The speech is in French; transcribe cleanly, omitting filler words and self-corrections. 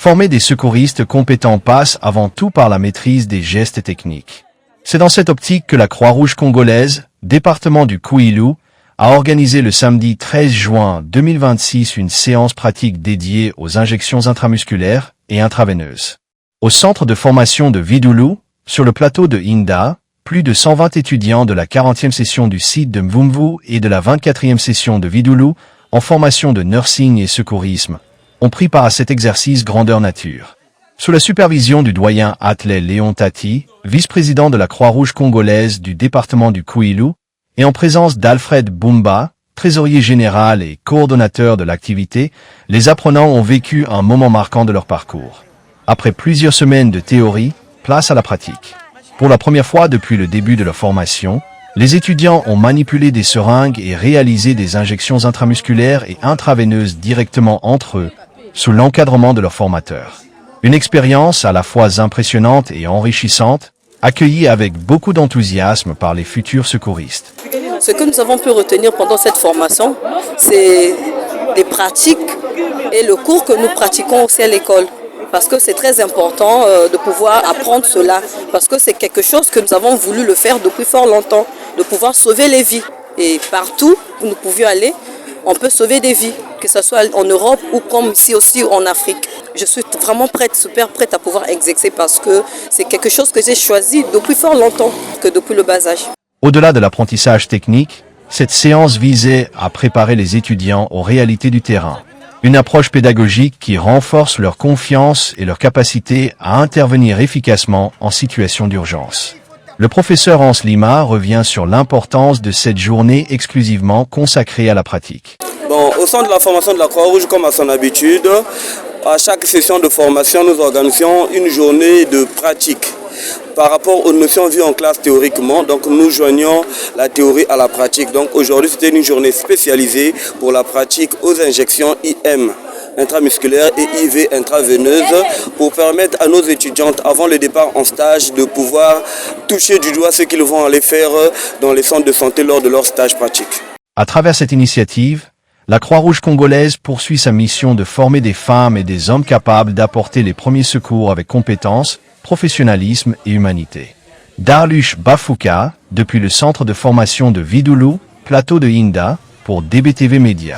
Former des secouristes compétents passe avant tout par la maîtrise des gestes techniques. C'est dans cette optique que la Croix-Rouge congolaise, département du Kwilu, a organisé le samedi 13 juin 2026 une séance pratique dédiée aux injections intramusculaires et intraveineuses. Au centre de formation de Vidoulou, sur le plateau de Inda, plus de 120 étudiants de la 40e session du site de Mvumvu et de la 24e session de Vidoulou, en formation de nursing et secourisme, ont pris part à cet exercice grandeur nature. Sous la supervision du doyen Atlé Léon Tati, vice-président de la Croix-Rouge congolaise du département du Kwilu, et en présence d'Alfred Bumba, trésorier général et coordonnateur de l'activité, les apprenants ont vécu un moment marquant de leur parcours. Après plusieurs semaines de théorie, place à la pratique. Pour la première fois depuis le début de leur formation, les étudiants ont manipulé des seringues et réalisé des injections intramusculaires et intraveineuses directement entre eux, sous l'encadrement de leur formateur. Une expérience à la fois impressionnante et enrichissante, accueillie avec beaucoup d'enthousiasme par les futurs secouristes. Ce que nous avons pu retenir pendant cette formation, c'est les pratiques et le cours que nous pratiquons aussi à l'école. Parce que c'est très important de pouvoir apprendre cela. Parce que c'est quelque chose que nous avons voulu le faire depuis fort longtemps, de pouvoir sauver les vies. Et partout où nous pouvions aller, on peut sauver des vies, que ce soit en Europe ou comme ici aussi en Afrique. Je suis vraiment prête, super prête à pouvoir exercer parce que c'est quelque chose que j'ai choisi depuis fort longtemps, que depuis le bas âge. Au-delà de l'apprentissage technique, cette séance visait à préparer les étudiants aux réalités du terrain. Une approche pédagogique qui renforce leur confiance et leur capacité à intervenir efficacement en situation d'urgence. Le professeur Hans Lima revient sur l'importance de cette journée exclusivement consacrée à la pratique. Bon, au sein de la formation de la Croix-Rouge, comme à son habitude, à chaque session de formation, nous organisons une journée de pratique. Par rapport aux notions vues en classe théoriquement, donc nous joignons la théorie à la pratique. Donc aujourd'hui, c'était une journée spécialisée pour la pratique aux injections IM intramusculaire et IV intraveineuse pour permettre à nos étudiantes avant le départ en stage de pouvoir toucher du doigt ce qu'ils vont aller faire dans les centres de santé lors de leur stage pratique. À travers cette initiative, la Croix-Rouge congolaise poursuit sa mission de former des femmes et des hommes capables d'apporter les premiers secours avec compétence, professionnalisme et humanité. Darlush Bafouka, depuis le centre de formation de Vidoulou, plateau de Inda, pour DBTV Média.